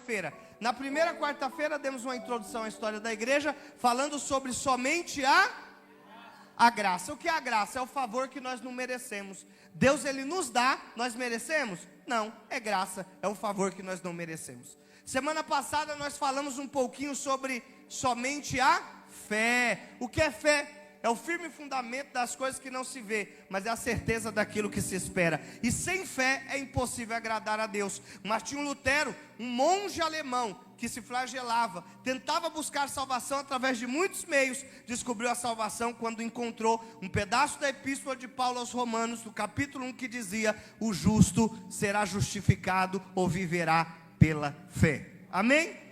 quarta-feira. Na primeira quarta-feira demos uma introdução à história da igreja, falando sobre somente a graça. O que é a graça? É o favor que nós não merecemos. Deus, Ele nos dá, nós merecemos? Não, é graça, é um favor que nós não merecemos. Semana passada nós falamos um pouquinho sobre somente a fé. O que é fé? É o firme fundamento das coisas que não se vê, mas é a certeza daquilo que se espera. E sem fé é impossível agradar a Deus. Martinho Lutero, um monge alemão que se flagelava, tentava buscar salvação através de muitos meios, descobriu a salvação quando encontrou um pedaço da epístola de Paulo aos Romanos, do capítulo 1, que dizia: o justo será justificado ou viverá pela fé. Amém?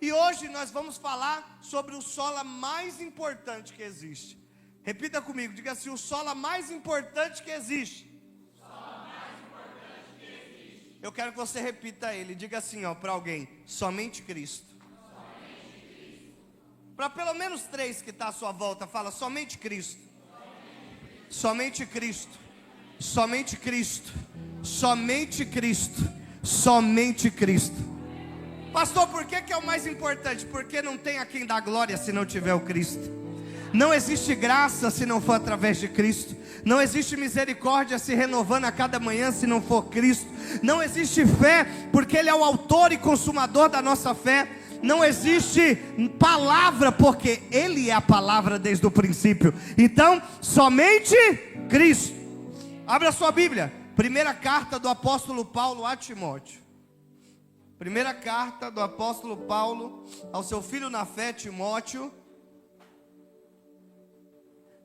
E hoje nós vamos falar sobre o sola mais importante que existe. Repita comigo, diga assim: o sola mais importante que existe. Eu quero que você repita ele, diga assim para alguém: somente Cristo. Para pelo menos 3 que está à sua volta, fala: somente Cristo. Somente Cristo. Somente Cristo. Somente Cristo. Somente Cristo. Pastor, por que é o mais importante? Porque não tem a quem dar glória se não tiver o Cristo. Não existe graça se não for através de Cristo. Não existe misericórdia se renovando a cada manhã se não for Cristo. Não existe fé, porque Ele é o autor e consumador da nossa fé. Não existe palavra, porque Ele é a palavra desde o princípio. Então, somente Cristo. Abra a sua Bíblia. Primeira carta do apóstolo Paulo a Timóteo. Primeira carta do apóstolo Paulo ao seu filho na fé, Timóteo.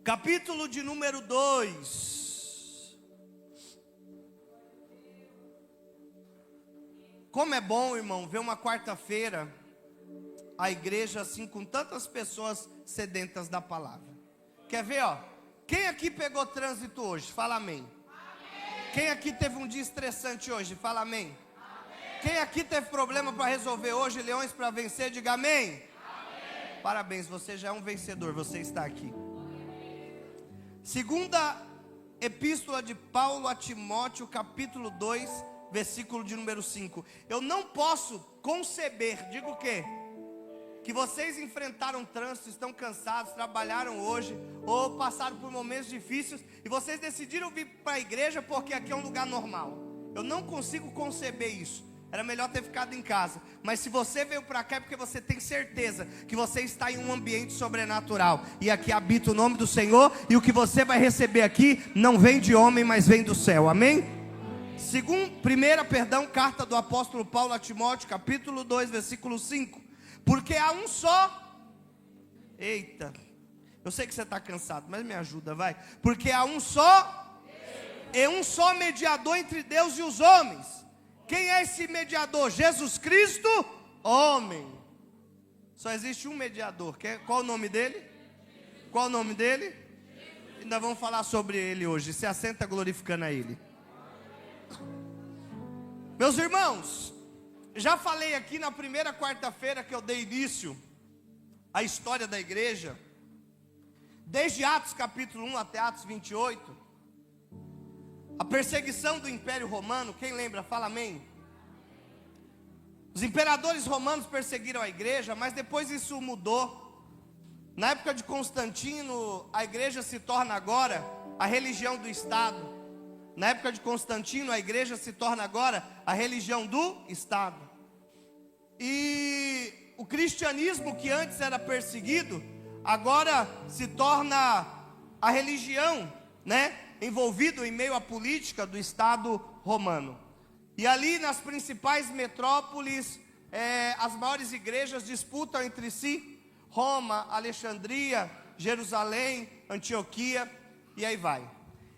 Capítulo de número 2. Como é bom, irmão, ver uma quarta-feira a igreja assim, com tantas pessoas sedentas da palavra. Quer ver, quem aqui pegou trânsito hoje? Fala amém. Amém. Quem aqui teve um dia estressante hoje? Fala amém. Amém. Quem aqui teve problema para resolver hoje, leões para vencer? Diga amém. Amém. Parabéns, você já é um vencedor, você está aqui. Segunda epístola de Paulo a Timóteo, capítulo 2, versículo de número 5. Eu não posso conceber, digo o quê? Que vocês enfrentaram trânsito, estão cansados, trabalharam hoje, ou passaram por momentos difíceis, e vocês decidiram vir para a igreja porque aqui é um lugar normal. Eu não consigo conceber isso. Era melhor ter ficado em casa. Mas se você veio para cá é porque você tem certeza que você está em um ambiente sobrenatural. E aqui habita o nome do Senhor. E o que você vai receber aqui não vem de homem, mas vem do céu. Amém? Carta do apóstolo Paulo a Timóteo, capítulo 2, versículo 5. Porque há um só. Eita, eu sei que você está cansado, mas me ajuda, vai. Porque há um só. E um só mediador entre Deus e os homens. Quem é esse mediador? Jesus Cristo, homem. Só existe um mediador. Qual o nome dele? Qual o nome dele? Ainda vamos falar sobre ele hoje. Se assenta glorificando a ele. Meus irmãos, já falei aqui na primeira quarta-feira que eu dei início à história da igreja, desde Atos capítulo 1 até Atos 28, a perseguição do Império Romano. Quem lembra? Fala amém. Os imperadores romanos perseguiram a igreja, mas depois isso mudou. Na época de Constantino, a igreja se torna agora a religião do Estado. Na época de Constantino, a igreja se torna agora a religião do Estado. E o cristianismo, que antes era perseguido, agora se torna a religião, envolvido em meio à política do Estado romano. E ali nas principais metrópoles, as maiores igrejas disputam entre si: Roma, Alexandria, Jerusalém, Antioquia, e aí vai.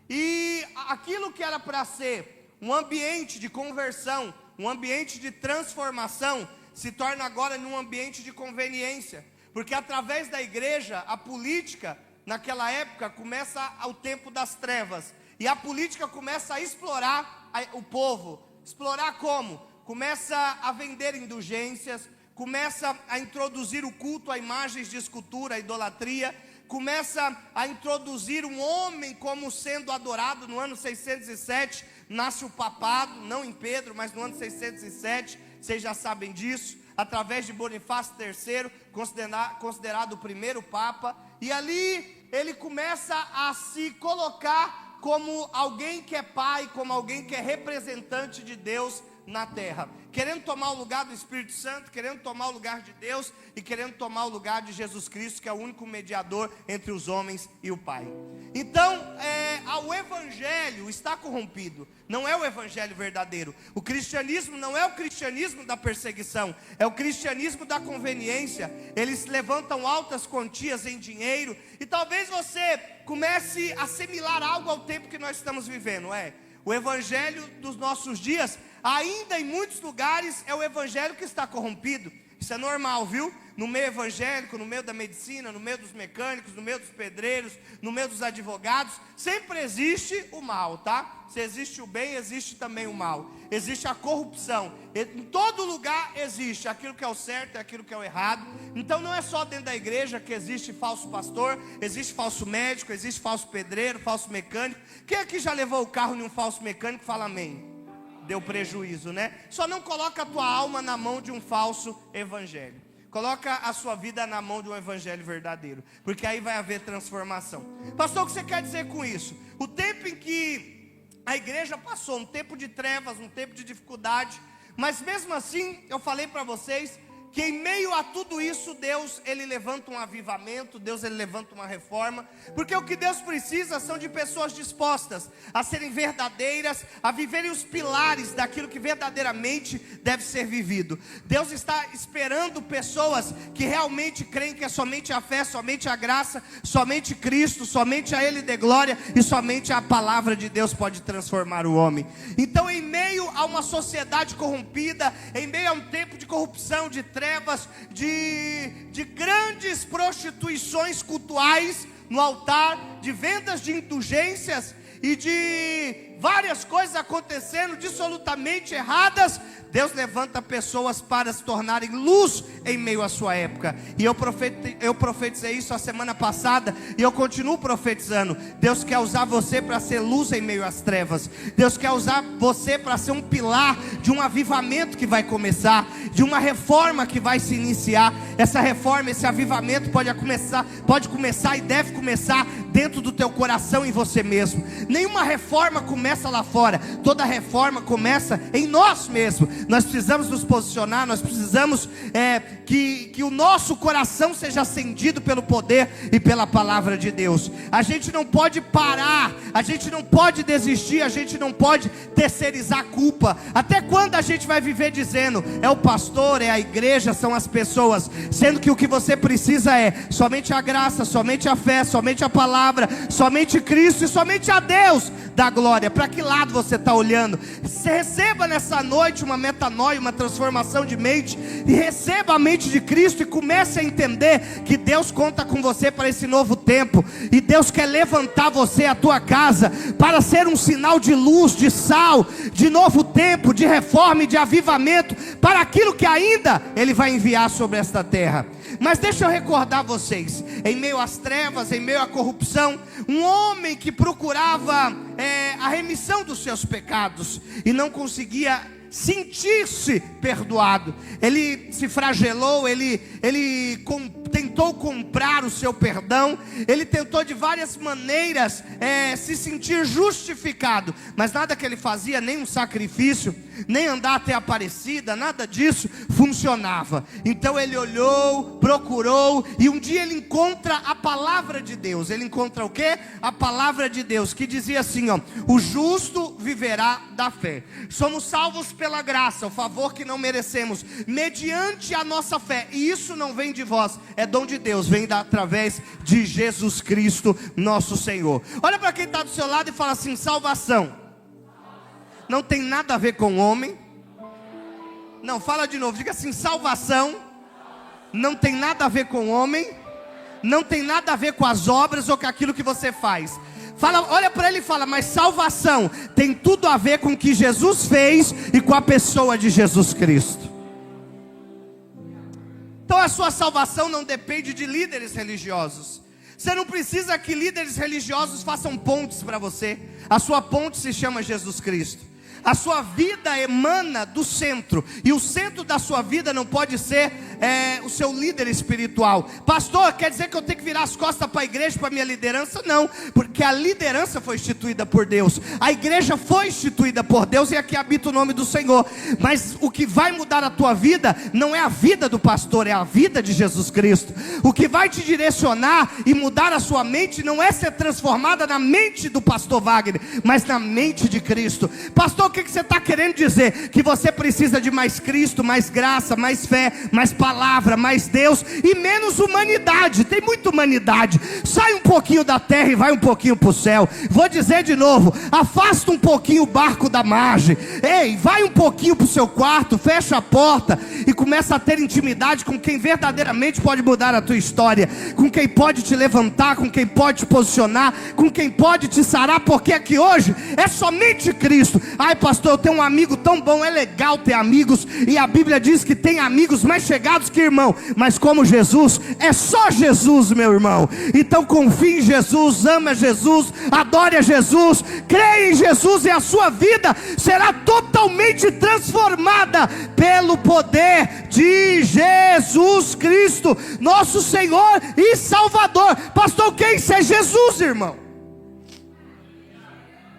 E aquilo que era para ser um ambiente de conversão, um ambiente de transformação, se torna agora num ambiente de conveniência. Porque através da igreja, a política naquela época começa o tempo das trevas. E a política começa a explorar o povo. Explorar como? Começa a vender indulgências, começa a introduzir o culto a imagens de escultura, a idolatria, começa a introduzir um homem como sendo adorado. No ano 607 nasce o papado, não em Pedro, mas no ano 607, vocês já sabem disso, através de Bonifácio III, considerado o primeiro Papa. E ali ele começa a se colocar como alguém que é pai, como alguém que é representante de Deus na terra, querendo tomar o lugar do Espírito Santo, querendo tomar o lugar de Deus e querendo tomar o lugar de Jesus Cristo, que é o único mediador entre os homens e o Pai. Então, o evangelho está corrompido, não é o evangelho verdadeiro. O cristianismo não é o cristianismo da perseguição, é o cristianismo da conveniência. Eles levantam altas quantias em dinheiro, e talvez você comece a assimilar algo ao tempo que nós estamos vivendo. O evangelho dos nossos dias, ainda em muitos lugares, é o evangelho que está corrompido. Isso é normal, viu? No meio evangélico, no meio da medicina, no meio dos mecânicos, no meio dos pedreiros, no meio dos advogados, sempre existe o mal, tá? Se existe o bem, existe também o mal. Existe a corrupção. Em todo lugar existe aquilo que é o certo e aquilo que é o errado. Então não é só dentro da igreja que existe falso pastor, existe falso médico, existe falso pedreiro, falso mecânico. Quem aqui já levou o carro em um falso mecânico? Fala amém. Deu prejuízo, né? Só não coloca a tua alma na mão de um falso evangelho. Coloca a sua vida na mão de um evangelho verdadeiro, porque aí vai haver transformação. Pastor, o que você quer dizer com isso? O tempo em que a igreja passou, um tempo de trevas, um tempo de dificuldade, mas mesmo assim, eu falei para vocês que em meio a tudo isso, Deus, Ele levanta um avivamento, Deus, Ele levanta uma reforma, porque o que Deus precisa são de pessoas dispostas a serem verdadeiras, a viverem os pilares daquilo que verdadeiramente deve ser vivido. Deus está esperando pessoas que realmente creem que é somente a fé, somente a graça, somente Cristo, somente a Ele dê glória, e somente a palavra de Deus pode transformar o homem. Então, em meio a uma sociedade corrompida, em meio a um tempo de corrupção, de trevas, de grandes prostituições cultuais no altar, de vendas de indulgências e de várias coisas acontecendo absolutamente erradas, Deus levanta pessoas para se tornarem luz em meio à sua época. E eu profetizei isso a semana passada, e eu continuo profetizando. Deus quer usar você para ser luz em meio às trevas. Deus quer usar você para ser um pilar de um avivamento que vai começar, de uma reforma que vai se iniciar. Essa reforma, esse avivamento pode começar e deve começar dentro do teu coração, em você mesmo. Nenhuma reforma começa lá fora, toda reforma começa em nós mesmos. Nós precisamos nos posicionar, nós precisamos que o nosso coração seja acendido pelo poder e pela palavra de Deus. A gente não pode parar, a gente não pode desistir, a gente não pode terceirizar a culpa. Até quando a gente vai viver dizendo, é o pastor, é a igreja, são as pessoas, sendo que o que você precisa é somente a graça, somente a fé, somente a palavra, somente Cristo e somente a Deus da glória. Para que lado você está olhando? Você receba nessa noite uma metanoia, uma transformação de mente, e receba a mente de Cristo e comece a entender que Deus conta com você para esse novo tempo, e Deus quer levantar você, a tua casa, para ser um sinal de luz, de sal, de novo tempo, de reforma e de avivamento, para aquilo que ainda Ele vai enviar sobre esta terra. Mas deixa eu recordar vocês, em meio às trevas, em meio à corrupção, um homem que procurava a remissão dos seus pecados e não conseguia sentir-se perdoado. Ele se flagelou, ele tentou comprar o seu perdão, ele tentou de várias maneiras se sentir justificado, mas nada que ele fazia, nem um sacrifício, nem andar até a Aparecida, nada disso funcionava. Então ele olhou, procurou, e um dia ele encontra a palavra de Deus. Ele encontra o quê? A palavra de Deus, que dizia assim, o justo viverá da fé. Somos salvos pela graça, o favor que não merecemos, mediante a nossa fé, e isso não vem de vós, é dom de Deus, vem através de Jesus Cristo, nosso Senhor. Olha para quem está do seu lado e fala assim: salvação não tem nada a ver com o homem. Não, fala de novo, diga assim: salvação não tem nada a ver com o homem, não tem nada a ver com as obras ou com aquilo que você faz. Fala, olha para ele e fala: mas salvação tem tudo a ver com o que Jesus fez e com a pessoa de Jesus Cristo. Então a sua salvação não depende de líderes religiosos. Você não precisa que líderes religiosos façam pontes para você. A sua ponte se chama Jesus Cristo. A sua vida emana do centro, e o centro da sua vida não pode ser o seu líder espiritual. Pastor, quer dizer que eu tenho que virar as costas para a igreja, para a minha liderança? Não, porque a liderança foi instituída por Deus, a igreja foi instituída por Deus, e aqui habita o nome do Senhor. Mas o que vai mudar a tua vida não é a vida do pastor, é a vida de Jesus Cristo. O que vai te direcionar e mudar a sua mente não é ser transformada na mente do pastor Wagner, mas na mente de Cristo. Pastor, o que você está querendo dizer? Que você precisa de mais Cristo, mais graça, mais fé, mais palavra, mais Deus e menos humanidade. Tem muita humanidade. Sai um pouquinho da terra e vai um pouquinho para o céu. Vou dizer de novo, afasta um pouquinho o barco da margem. Ei, vai um pouquinho para o seu quarto, fecha a porta e começa a ter intimidade com quem verdadeiramente pode mudar a tua história, com quem pode te levantar, com quem pode te posicionar, com quem pode te sarar, porque aqui hoje é somente Cristo. Ai pastor, eu tenho um amigo tão bom. É legal ter amigos, e a Bíblia diz que tem amigos mais chegados que irmão, mas como Jesus, é só Jesus, meu irmão. Então confie em Jesus, ama Jesus, adore a Jesus, creia em Jesus, e a sua vida será totalmente transformada pelo poder de Jesus Cristo, nosso Senhor e Salvador. Pastor, quem isso é Jesus, irmão?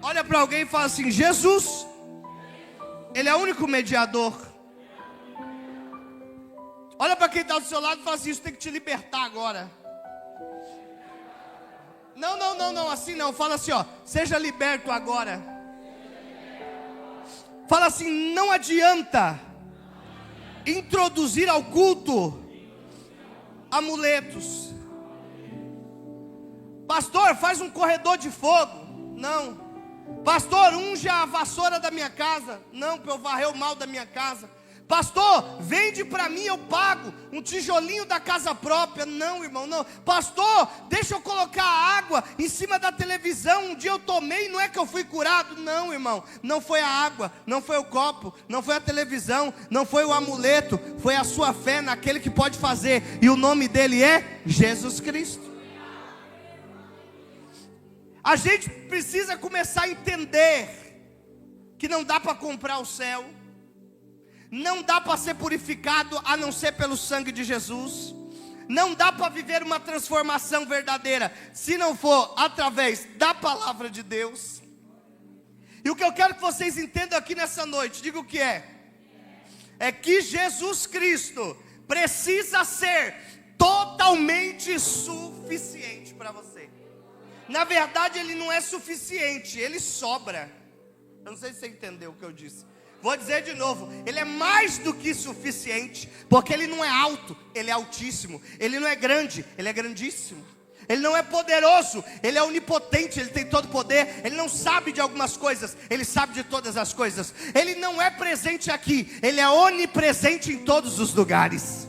Olha para alguém e fala assim: Jesus, Ele é o único mediador. Olha para quem está do seu lado e fala assim: isso tem que te libertar agora. Não, assim não. Fala assim, ó: seja liberto agora. Fala assim: não adianta introduzir ao culto amuletos. Pastor, faz um corredor de fogo. Não. Pastor, unge a vassoura da minha casa. Não, para eu varrer o mal da minha casa. Pastor, vende para mim, eu pago um tijolinho da casa própria. Não, irmão, não. Pastor, deixa eu colocar água em cima da televisão. Um dia eu tomei, não é que eu fui curado. Não, irmão, não foi a água, não foi o copo, não foi a televisão, não foi o amuleto. Foi a sua fé naquele que pode fazer, e o nome dele é Jesus Cristo. A gente precisa começar a entender que não dá para comprar o céu, não dá para ser purificado a não ser pelo sangue de Jesus. Não dá para viver uma transformação verdadeira se não for através da palavra de Deus. E o que eu quero que vocês entendam aqui nessa noite, diga o que é que Jesus Cristo precisa ser totalmente suficiente para você. Na verdade, Ele não é suficiente, Ele sobra. Eu não sei se você entendeu o que eu disse. Vou dizer de novo: Ele é mais do que suficiente, porque Ele não é alto, Ele é altíssimo. Ele não é grande, Ele é grandíssimo. Ele não é poderoso, Ele é onipotente, Ele tem todo poder. Ele não sabe de algumas coisas, Ele sabe de todas as coisas. Ele não é presente aqui, Ele é onipresente em todos os lugares.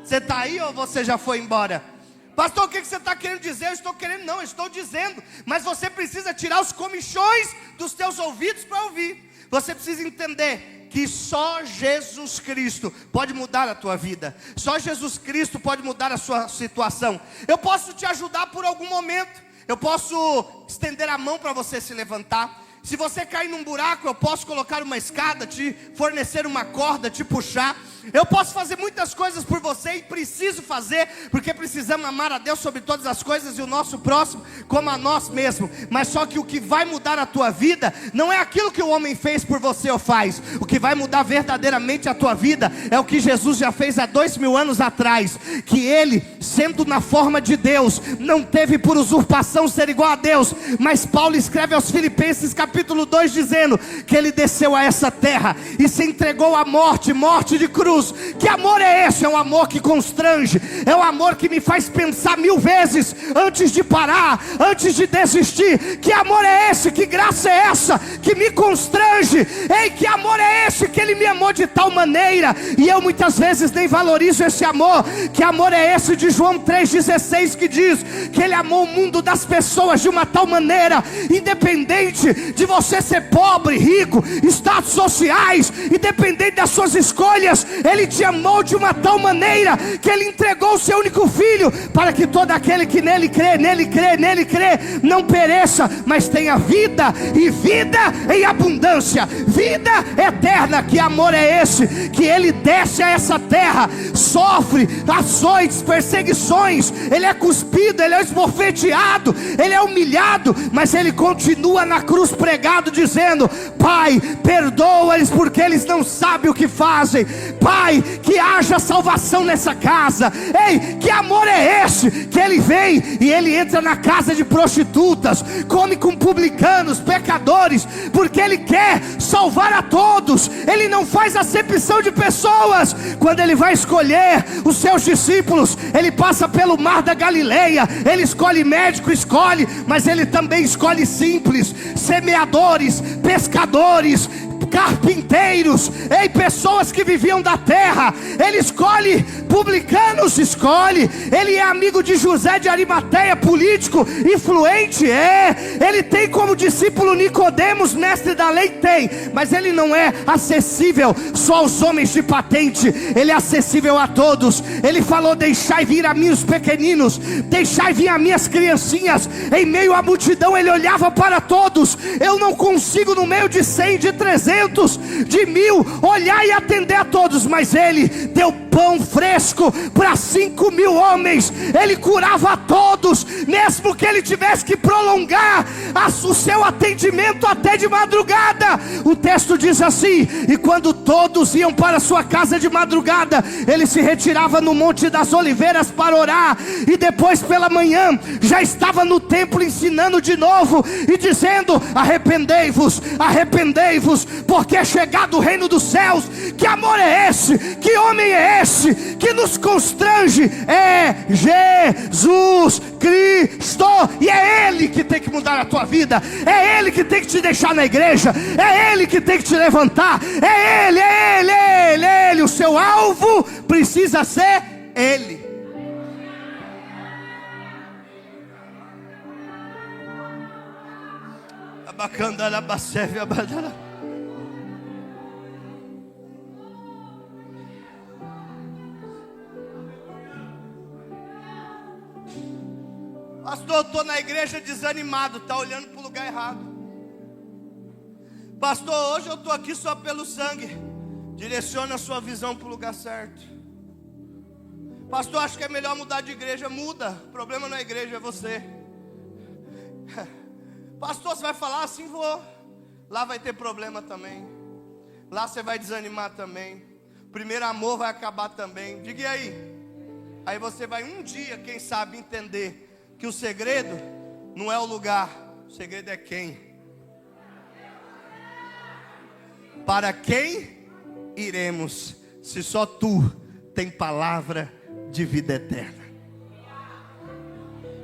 Você está aí ou você já foi embora? Pastor, o que você está querendo dizer? Eu estou querendo, não, eu estou dizendo. Mas você precisa tirar os comichões dos teus ouvidos para ouvir. Você precisa entender que só Jesus Cristo pode mudar a tua vida. Só Jesus Cristo pode mudar a sua situação. Eu posso te ajudar por algum momento. Eu posso estender a mão para você se levantar. Se você cair num buraco, eu posso colocar uma escada, te fornecer uma corda, te puxar. Eu posso fazer muitas coisas por você, e preciso fazer, porque precisamos amar a Deus sobre todas as coisas, e o nosso próximo como a nós mesmos. Mas só que o que vai mudar a tua vida não é aquilo que o homem fez por você ou faz. O que vai mudar verdadeiramente a tua vida é o que Jesus já fez há 2000 anos atrás. Que Ele, sendo na forma de Deus, não teve por usurpação ser igual a Deus. Mas Paulo escreve aos Filipenses capítulo 2 dizendo que Ele desceu a essa terra e se entregou à morte, morte de cruz. Que amor é esse? É um amor que constrange, é um amor que me faz pensar 1000 vezes antes de parar, antes de desistir. Que amor é esse? Que graça é essa que me constrange? Ei, que amor é esse que Ele me amou de tal maneira, e eu muitas vezes nem valorizo esse amor. Que amor é esse de João 3,16 que diz que Ele amou o mundo das pessoas de uma tal maneira, independente de você ser pobre, rico, status sociais, independente das suas escolhas, Ele te amou de uma tal maneira que Ele entregou o seu único Filho, para que todo aquele que nele crê, não pereça, mas tenha vida, e vida em abundância, vida eterna. Que amor é esse? Que Ele desce a essa terra, sofre açoites, perseguições, Ele é cuspido, Ele é esbofeteado, Ele é humilhado, mas Ele continua na cruz pregado, dizendo: Pai, perdoa-lhes porque eles não sabem o que fazem. Pai, que haja salvação nessa casa. Ei, que amor é esse? Que Ele vem e Ele entra na casa de prostitutas, come com publicanos, pecadores, porque Ele quer salvar a todos. Ele não faz acepção de pessoas. Quando Ele vai escolher os seus discípulos, Ele passa pelo mar da Galileia. Ele escolhe médico, escolhe, mas Ele também escolhe simples, semeadores, pescadores, carpinteiros, ei, pessoas que viviam da terra. Ele escolhe publicanos, escolhe. Ele é amigo de José de Arimateia, político, influente, ele tem como discípulo Nicodemos, mestre da lei, tem, mas ele não é acessível só aos homens de patente, ele é acessível a todos. Ele falou: deixai vir a mim os pequeninos, deixai vir a minhas criancinhas. Em meio à multidão Ele olhava para todos. Eu não consigo no meio de 100, de 300, de 1000, olhar e atender a todos, mas Ele deu pão fresco para 5.000 homens. Ele curava a todos, mesmo que Ele tivesse que prolongar o seu atendimento até de madrugada. O texto diz assim: e quando todos iam para sua casa de madrugada, Ele se retirava no Monte das Oliveiras para orar, e depois pela manhã já estava no templo ensinando de novo e dizendo: arrependei-vos, arrependei-vos, porque é chegado o reino dos céus. Que amor é esse? Que homem é esse que nos constrange? É Jesus Cristo, e é Ele que tem que mudar a tua vida, é Ele que tem que te deixar na igreja, é Ele que tem que te levantar, é Ele, é Ele, é Ele, é Ele. O seu alvo precisa ser Ele. Abacandara baseve abadara. Pastor, eu estou na igreja desanimado, está olhando para o lugar errado. Pastor, hoje eu estou aqui só pelo sangue. Direciona a sua visão para o lugar certo. Pastor, acho que é melhor mudar de igreja. Muda, o problema não é a igreja, é você. Pastor, você vai falar assim? Vou. Lá vai ter problema também. Lá você vai desanimar também. O primeiro amor vai acabar também. Diga aí. Aí você vai um dia, quem sabe, entender que o segredo não é o lugar, o segredo é quem. Para quem iremos, se só Tu tem palavra de vida eterna?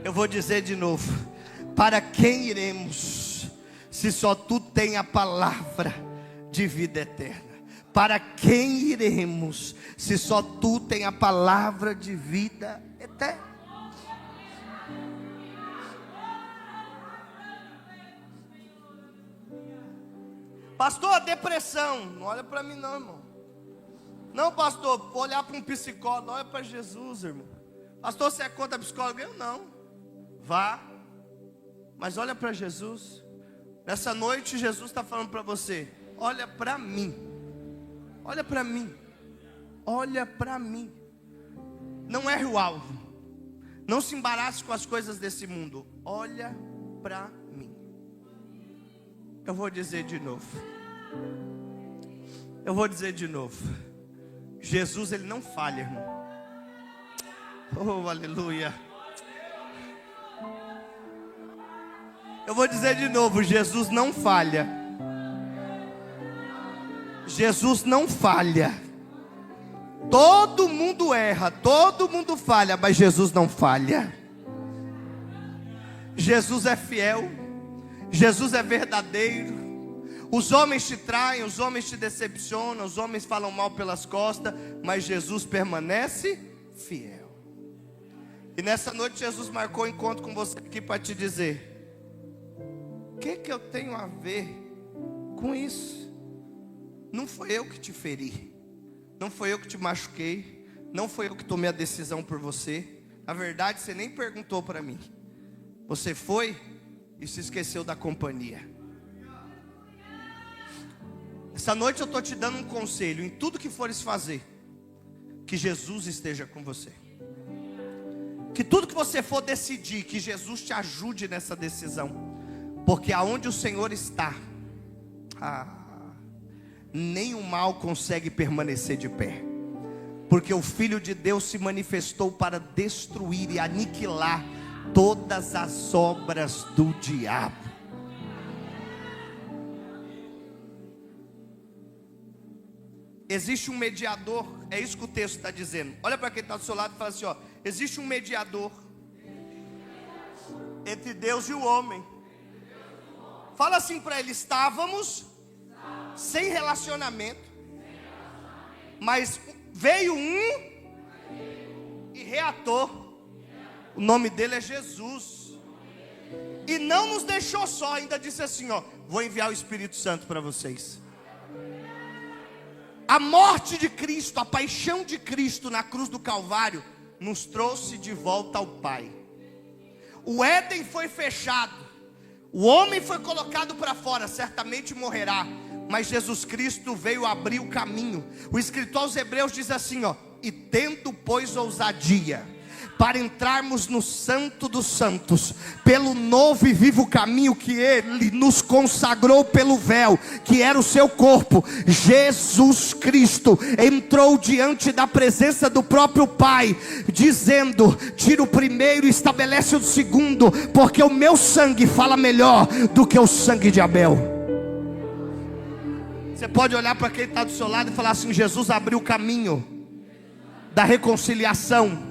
Eu vou dizer de novo: para quem iremos, se só Tu tem a palavra de vida eterna? Para quem iremos, se só Tu tem a palavra de vida eterna? Pastor, depressão. Não olha para mim não, irmão. Não, pastor, vou olhar para um psicólogo. Olha para Jesus, irmão. Pastor, você é contra psicólogo? Eu não. Vá. Mas olha para Jesus. Nessa noite Jesus está falando para você: olha para mim. Olha para mim. Olha para mim. Não erre o alvo. Não se embarace com as coisas desse mundo. Olha para mim. Eu vou dizer de novo. Eu vou dizer de novo. Jesus, Ele não falha, irmão. Oh, aleluia. Eu vou dizer de novo. Jesus não falha. Jesus não falha. Todo mundo erra, todo mundo falha, mas Jesus não falha. Jesus é fiel. Jesus é verdadeiro. Os homens te traem, os homens te decepcionam, os homens falam mal pelas costas, mas Jesus permanece fiel. E nessa noite Jesus marcou um encontro com você aqui para te dizer: o que eu tenho a ver com isso? Não foi eu que te feri, Não foi eu que te machuquei. Não foi eu que tomei a decisão por você. Na verdade, você nem perguntou para mim. Você foi e se esqueceu da companhia. Essa noite eu estou te dando um conselho. Em tudo que fores fazer, que Jesus esteja com você. Que tudo que você for decidir, que Jesus te ajude nessa decisão. Porque aonde o Senhor está, nem o mal consegue permanecer de pé. Porque o Filho de Deus se manifestou para destruir e aniquilar todas as obras do diabo. Existe um mediador, é isso que o texto está dizendo. Olha para quem está do seu lado e fala assim, ó, existe um mediador entre Deus e o homem. Fala assim para ele, estávamos sem relacionamento, mas veio um e reatou. O nome dele é Jesus. E não nos deixou só, ainda disse assim, ó, vou enviar o Espírito Santo para vocês. A morte de Cristo, a paixão de Cristo na cruz do Calvário nos trouxe de volta ao Pai. O Éden foi fechado, o homem foi colocado para fora, certamente morrerá, mas Jesus Cristo veio abrir o caminho. O escritor aos Hebreus diz assim, ó, e tendo pois ousadia para entrarmos no Santo dos Santos, pelo novo e vivo caminho que Ele nos consagrou pelo véu, que era o seu corpo. Jesus Cristo entrou diante da presença do próprio Pai, dizendo, tira o primeiro e estabelece o segundo, porque o meu sangue fala melhor do que o sangue de Abel. Você pode olhar para quem está do seu lado e falar assim, Jesus abriu o caminho da reconciliação.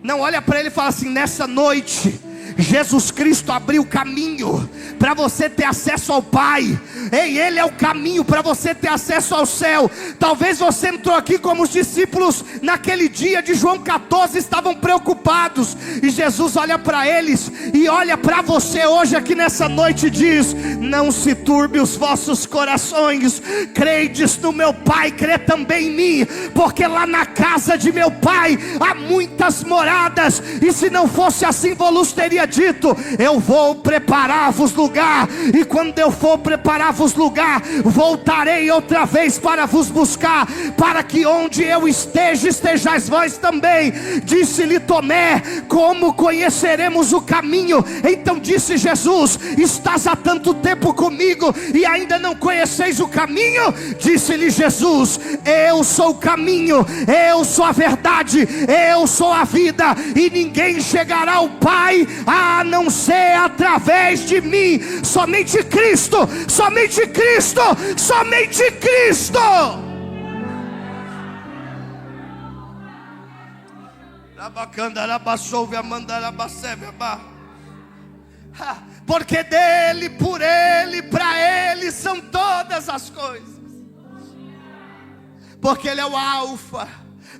Não, olha para ele e fala assim, nessa noite Jesus Cristo abriu o caminho para você ter acesso ao Pai. Ei, Ele é o caminho para você ter acesso ao céu. Talvez você entrou aqui como os discípulos naquele dia de João 14 estavam preocupados, e Jesus olha para eles e olha para você hoje aqui nessa noite e diz, não se turbe os vossos corações, credes no meu Pai, crê também em mim, porque lá na casa de meu Pai há muitas moradas, e se não fosse assim vos teria dito, eu vou preparar-vos lugar, e quando eu for preparar-vos lugar, voltarei outra vez para vos buscar, para que onde eu esteja, estejais vós também. Disse-lhe Tomé, como conheceremos o caminho? Então disse Jesus, estás há tanto tempo comigo e ainda não conheceis o caminho? Disse-lhe Jesus, eu sou o caminho, eu sou a verdade, eu sou a vida, e ninguém chegará ao Pai a não ser através de mim. Somente Cristo, somente Cristo, somente Cristo. Porque dele, por ele, para ele são todas as coisas. Porque ele é o alfa,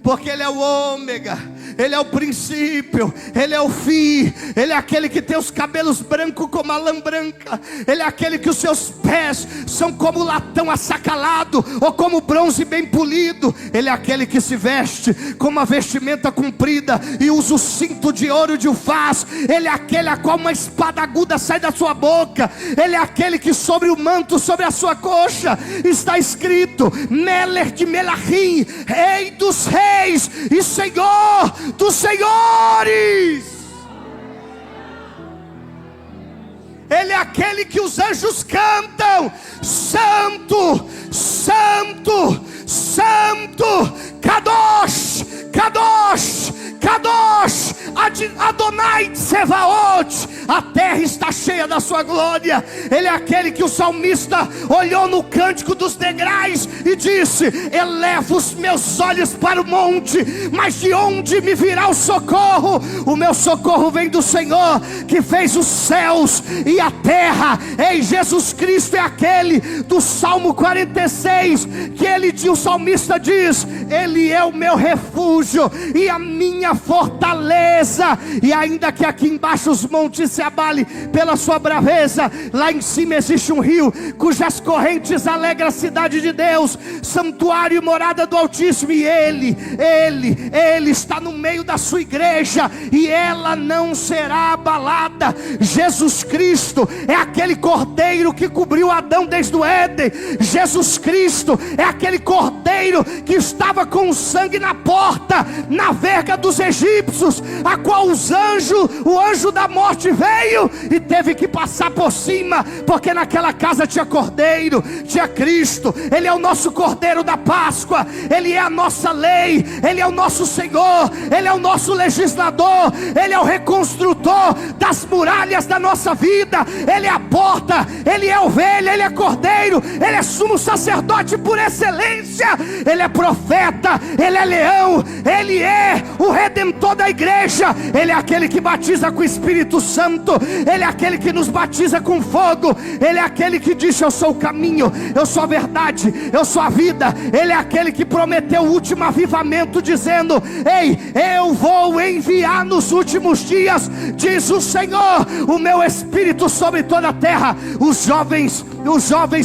porque Ele é o ômega, Ele é o princípio, Ele é o fim. Ele é aquele que tem os cabelos brancos como a lã branca. Ele é aquele que os seus pés são como latão assacalado, ou como bronze bem polido. Ele é aquele que se veste com uma vestimenta comprida e usa o cinto de ouro de ufaz. Ele é aquele a qual uma espada aguda sai da sua boca. Ele é aquele que sobre o manto, sobre a sua coxa, está escrito Meler de Melachim, Rei dos reis e Senhor dos senhores. Ele é aquele que os anjos cantam: Santo, Santo, Santo, Kadosh, Kadosh, Kadosh, Adonai Tsevaot. A terra está cheia da sua glória. Ele é aquele que o salmista olhou no cântico dos degraus e disse: elevo os meus olhos para o monte, mas de onde me virá o socorro? O meu socorro vem do Senhor, que fez os céus e a terra. Ei, Jesus Cristo é aquele do Salmo 46, que o salmista diz: Ele é o meu refúgio e a minha fortaleza, e ainda que aqui embaixo os montes se abale pela sua braveza. Lá em cima existe um rio, cujas correntes alegram a cidade de Deus, santuário e morada do Altíssimo. E Ele está no meio da sua igreja, e ela não será abalada. Jesus Cristo é aquele cordeiro que cobriu Adão desde o Éden. Jesus Cristo é aquele cordeiro que estava com o sangue na porta, na verga dos egípcios, a qual o anjo da morte veio e teve que passar por cima, porque naquela casa tinha cordeiro, tinha Cristo. Ele é o nosso cordeiro da Páscoa, Ele é a nossa lei, Ele é o nosso Senhor, Ele é o nosso legislador, Ele é o reconstrutor das muralhas da nossa vida. Ele é a porta, Ele é ovelha, Ele é cordeiro, Ele é sumo sacerdote por excelência, Ele é profeta, Ele é leão, Ele é o redentor da igreja. Ele é aquele que batiza com o Espírito Santo, Ele é aquele que nos batiza com fogo, Ele é aquele que diz: eu sou o caminho, eu sou a verdade, eu sou a vida. Ele é aquele que prometeu o último avivamento, dizendo: ei, eu vou enviar nos últimos dias, diz o Senhor, o meu Espírito sobre toda a terra. Os jovens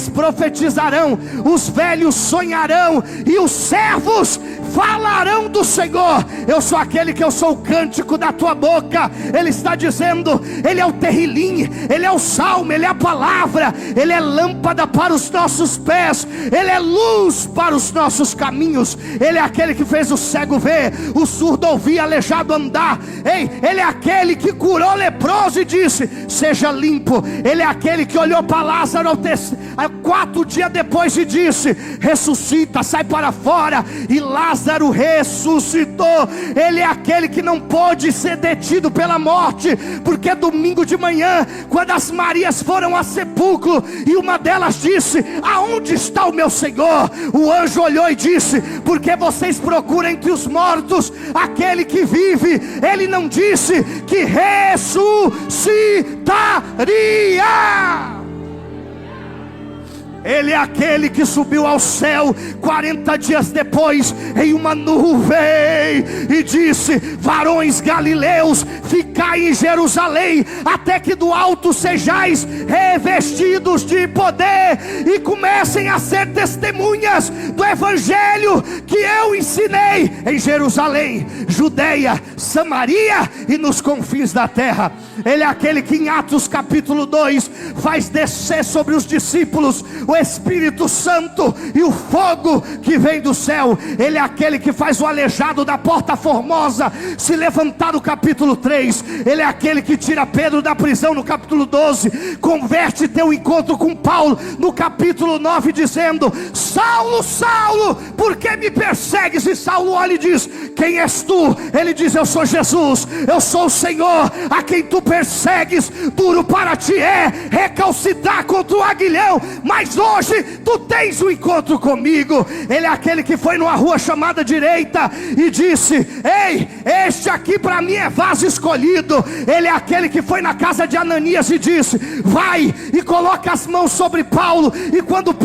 profetizarão, os velhos sonharão, e os servos falarão do Senhor. Eu sou aquele que eu sou o cântico da tua boca. Ele está dizendo, Ele é o terrilim, Ele é o salmo, Ele é a palavra, Ele é lâmpada para os nossos pés, Ele é luz para os nossos caminhos. Ele é aquele que fez o cego ver, o surdo ouvir, aleijado andar. Ei, Ele é aquele que curou leproso e disse: seja limpo. Ele é aquele que olhou para Lázaro 4 dias depois e disse: ressuscita, sai para fora. E Lázaro ressuscitou. Ele é aquele que não pôde ser detido pela morte, porque domingo de manhã, quando as Marias foram a sepulcro, e uma delas disse: aonde está o meu Senhor? O anjo olhou e disse: porque vocês procuram entre os mortos aquele que vive. Ele não disse que ressuscitaria. Ele é aquele que subiu ao céu 40 dias depois em uma nuvem e disse: varões galileus, ficai em Jerusalém até que do alto sejais revestidos de poder, e comecem a ser testemunhas do evangelho que eu ensinei em Jerusalém, Judeia, Samaria e nos confins da terra. Ele é aquele que em Atos capítulo 2 faz descer sobre os discípulos o Espírito Santo e o fogo que vem do céu. Ele é aquele que faz o aleijado da porta formosa se levantar no capítulo 3. Ele é aquele que tira Pedro da prisão no capítulo 12, converte teu encontro com Paulo no capítulo 9, dizendo: Saulo, Saulo, por que me persegues? E Saulo olha e diz: quem és tu? Ele diz: eu sou Jesus, eu sou o Senhor a quem tu persegues. Duro para ti é recalcitrar contra o aguilhão, mas hoje tu tens um encontro comigo. Ele é aquele que foi numa rua chamada Direita e disse: ei, este aqui para mim é vaso escolhido. Ele é aquele que foi na casa de Ananias e disse: vai e coloca as mãos sobre Paulo. E quando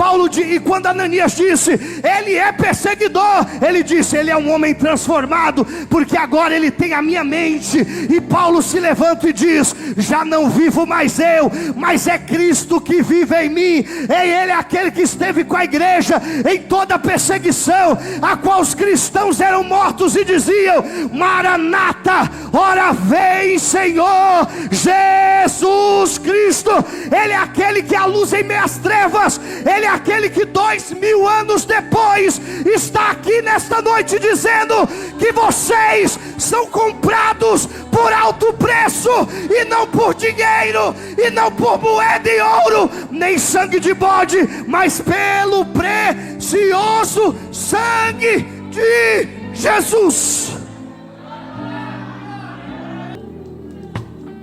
Ananias disse: ele é perseguidor, ele disse: ele é um homem transformado, porque agora ele tem a minha mente. E Paulo se levanta e diz: já não vivo mais eu, mas é Cristo que vive em mim. Ele é aquele que esteve com a igreja em toda a perseguição, a qual os cristãos eram mortos e diziam: Maranata, ora vem Senhor Jesus Cristo. Ele é aquele que é a luz em meias trevas. Ele é aquele que 2000 anos depois está aqui nesta noite dizendo que vocês são comprados por alto preço, e não por dinheiro, e não por moeda e ouro, nem sangue de bode, mas pelo precioso sangue de Jesus.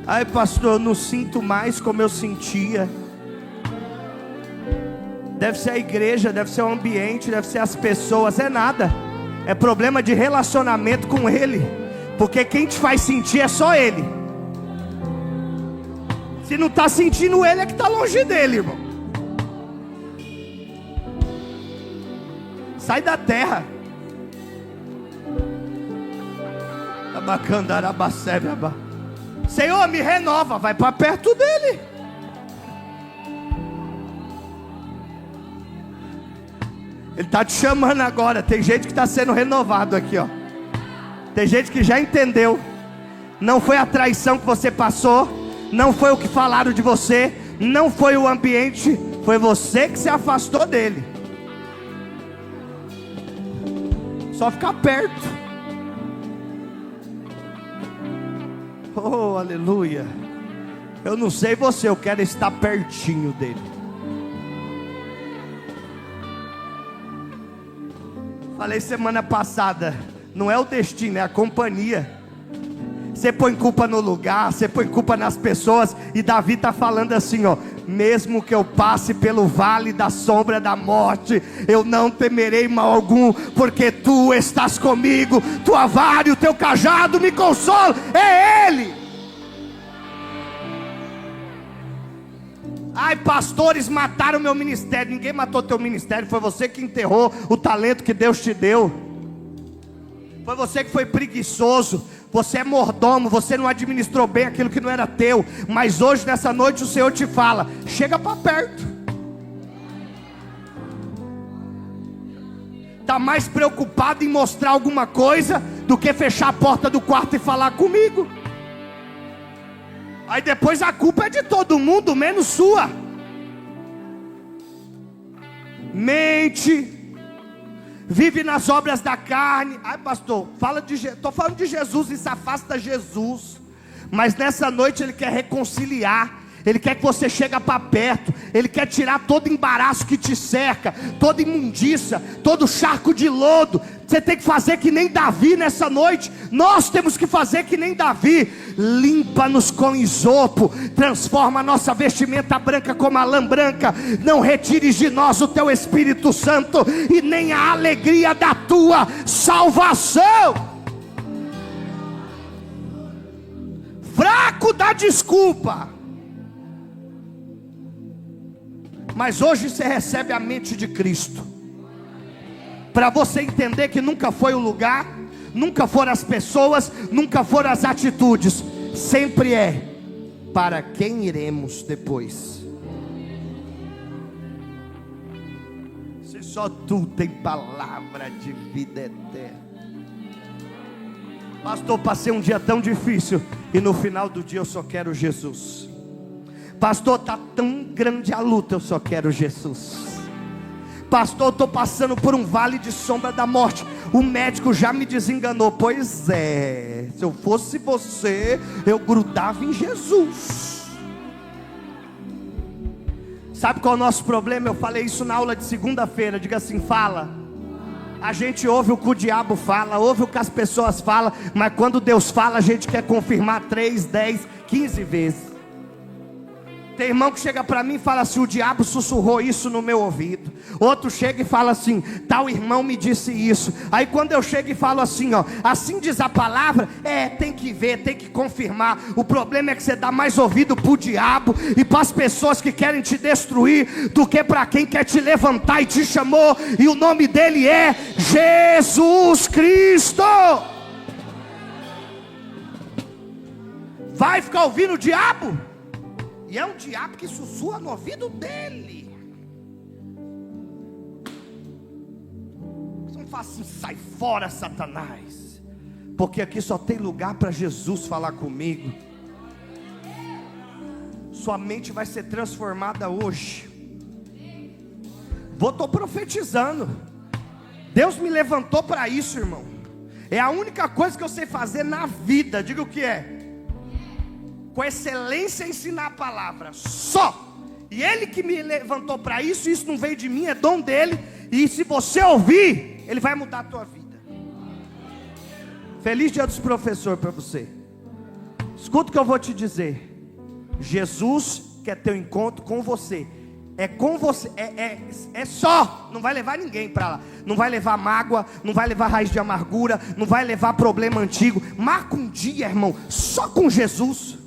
Ai, pastor, eu não sinto mais como eu sentia. Deve ser a igreja, deve ser o ambiente, deve ser as pessoas. É nada, é problema de relacionamento com Ele, porque quem te faz sentir é só Ele. Se não está sentindo Ele, é que está longe dele, irmão. Sai da terra. Senhor, me renova. Vai para perto dele. Ele está te chamando agora. Tem gente que está sendo renovado aqui, ó. Tem gente que já entendeu. Não foi a traição que você passou, não foi o que falaram de você, não foi o ambiente, foi você que se afastou dele. Só ficar perto. Oh, aleluia. Eu não sei você, eu quero estar pertinho dele. Falei semana passada, não é o destino, é a companhia. Você põe culpa no lugar, você põe culpa nas pessoas. E Davi está falando assim, ó: mesmo que eu passe pelo vale da sombra da morte, eu não temerei mal algum, porque tu estás comigo, tua vara e o teu cajado me consolam. É Ele. Ai, pastores mataram meu ministério. Ninguém matou teu ministério, foi você que enterrou o talento que Deus te deu. Foi você que foi preguiçoso. Você é mordomo, você não administrou bem aquilo que não era teu. Mas hoje, nessa noite, o Senhor te fala: chega para perto. Está mais preocupado em mostrar alguma coisa do que fechar a porta do quarto e falar comigo. Aí depois a culpa é de todo mundo, menos sua. Mente, vive nas obras da carne. Ai, pastor, estou falando de Jesus, e se afasta Jesus. Mas nessa noite Ele quer reconciliar. Ele quer que você chegue para perto. Ele quer tirar todo embaraço que te cerca, toda imundícia, todo charco de lodo. Você tem que fazer que nem Davi nessa noite. Nós temos que fazer que nem Davi. Limpa-nos com isopo, transforma a nossa vestimenta branca como a lã branca. Não retires de nós o teu Espírito Santo, e nem a alegria da tua salvação. Fraco dá desculpa, mas hoje você recebe a mente de Cristo, para você entender que nunca foi o lugar, nunca foram as pessoas, nunca foram as atitudes, sempre é para quem iremos depois. Se só tu tem palavra de vida eterna. Pastor, passei um dia tão difícil, e no final do dia eu só quero Jesus. Pastor, está tão grande a luta, eu só quero Jesus. Pastor, estou passando por um vale de sombra da morte, o médico já me desenganou. Pois é, se eu fosse você, eu grudava em Jesus. Sabe qual é o nosso problema? Eu falei isso na aula de segunda-feira. Diga assim: fala. A gente ouve o que o diabo fala, ouve o que as pessoas falam, mas quando Deus fala, a gente quer confirmar 3, 10, 15 vezes. Tem irmão que chega para mim e fala assim: o diabo sussurrou isso no meu ouvido. Outro chega e fala assim: tal irmão me disse isso. Aí quando eu chego e falo assim, ó, assim diz a palavra, tem que ver, tem que confirmar. O problema é que você dá mais ouvido para o diabo e para as pessoas que querem te destruir, do que para quem quer te levantar e te chamou, e o nome dele é Jesus Cristo. Vai ficar ouvindo o diabo? E é um diabo que sussurra no ouvido dele. Você não fala assim: sai fora, Satanás, porque aqui só tem lugar para Jesus falar comigo. Sua mente vai ser transformada hoje. Estou profetizando. Deus me levantou para isso, irmão. É a única coisa que eu sei fazer na vida. Diga o que é. Com excelência ensinar a palavra, só. E Ele que me levantou para isso. Isso não veio de mim, é dom dele. E se você ouvir, Ele vai mudar a tua vida. Feliz dia dos professores para você. Escuta o que eu vou te dizer. Jesus quer ter um encontro com você. É com você, é só. Não vai levar ninguém para lá. Não vai levar mágoa, não vai levar raiz de amargura, não vai levar problema antigo. Marca um dia, irmão, só com Jesus.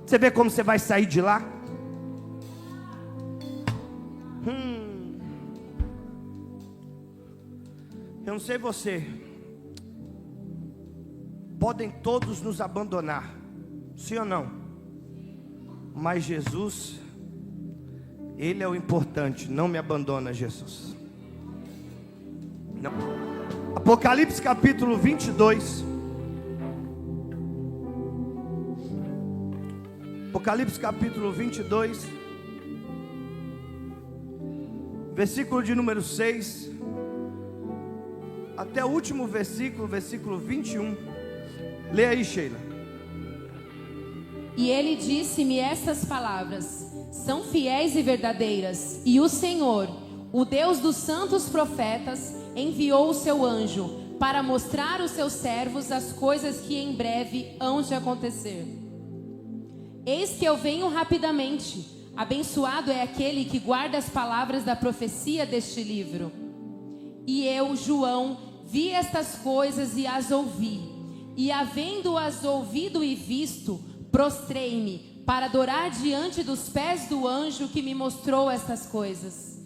Você vê como você vai sair de lá? Eu não sei você. Podem todos nos abandonar, Sim ou não? Mas Jesus, Ele é o importante. Não me abandona, Jesus. Não. Apocalipse capítulo 22. Apocalipse capítulo 22, versículo de número 6, até o último versículo, versículo 21. Lê aí, Sheila. E ele disse-me estas palavras: são fiéis e verdadeiras, e o Senhor, o Deus dos santos profetas, enviou o seu anjo para mostrar aos seus servos as coisas que em breve hão de acontecer. Eis que eu venho rapidamente. Abençoado é aquele que guarda as palavras da profecia deste livro. E eu, João, vi estas coisas e as ouvi. E havendo-as ouvido e visto, prostrei-me para adorar diante dos pés do anjo que me mostrou estas coisas.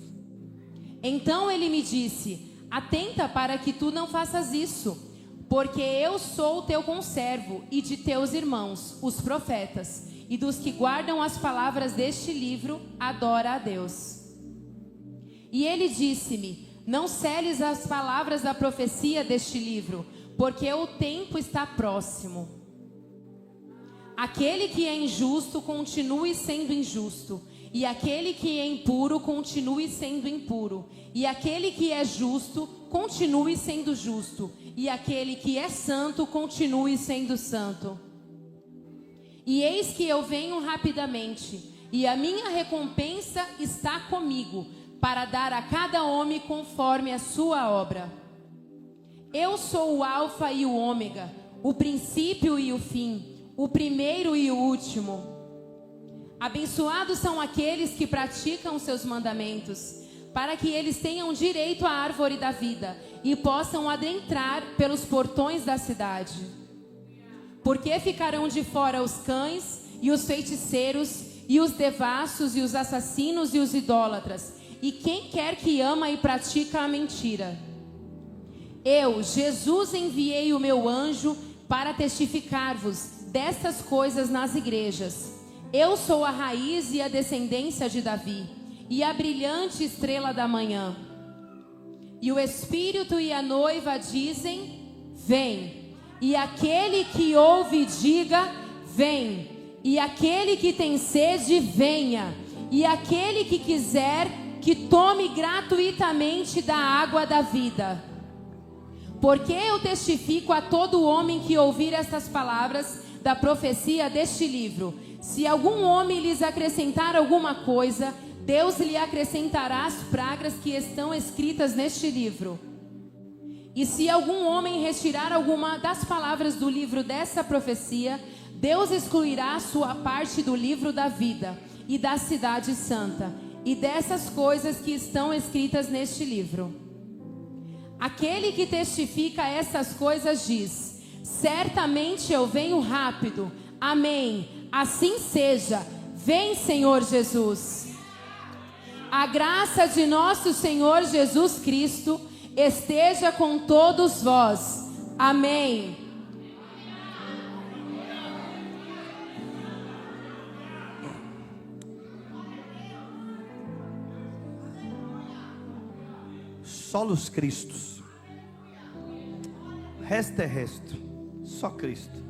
Então ele me disse: atenta para que tu não faças isso, porque eu sou teu conservo e de teus irmãos, os profetas, e dos que guardam as palavras deste livro, adora a Deus. E ele disse-me: não seles as palavras da profecia deste livro, porque o tempo está próximo. Aquele que é injusto, continue sendo injusto, e aquele que é impuro, continue sendo impuro, e aquele que é justo, continue sendo justo, e aquele que é santo, continue sendo santo. E eis que eu venho rapidamente, e a minha recompensa está comigo, para dar a cada homem conforme a sua obra. Eu sou o Alfa e o Ômega, o princípio e o fim, o primeiro e o último. Abençoados são aqueles que praticam seus mandamentos, para que eles tenham direito à árvore da vida e possam adentrar pelos portões da cidade. Porque ficarão de fora os cães e os feiticeiros e os devassos e os assassinos e os idólatras e quem quer que ama e pratica a mentira. Eu, Jesus, enviei o meu anjo para testificar-vos destas coisas nas igrejas. Eu sou a raiz e a descendência de Davi e a brilhante estrela da manhã. E o Espírito e a noiva dizem: vem. E aquele que ouve, diga: vem. E aquele que tem sede, venha. E aquele que quiser, que tome gratuitamente da água da vida. Porque eu testifico a todo homem que ouvir estas palavras da profecia deste livro: se algum homem lhes acrescentar alguma coisa, Deus lhe acrescentará as pragas que estão escritas neste livro. E se algum homem retirar alguma das palavras do livro dessa profecia, Deus excluirá a sua parte do livro da vida e da cidade santa e dessas coisas que estão escritas neste livro. Aquele que testifica essas coisas diz: certamente eu venho rápido. Amém. Assim seja. Vem, Senhor Jesus. A graça de nosso Senhor Jesus Cristo esteja com todos vós. Amém. Solos Cristos. Resto é resto. Só Cristo.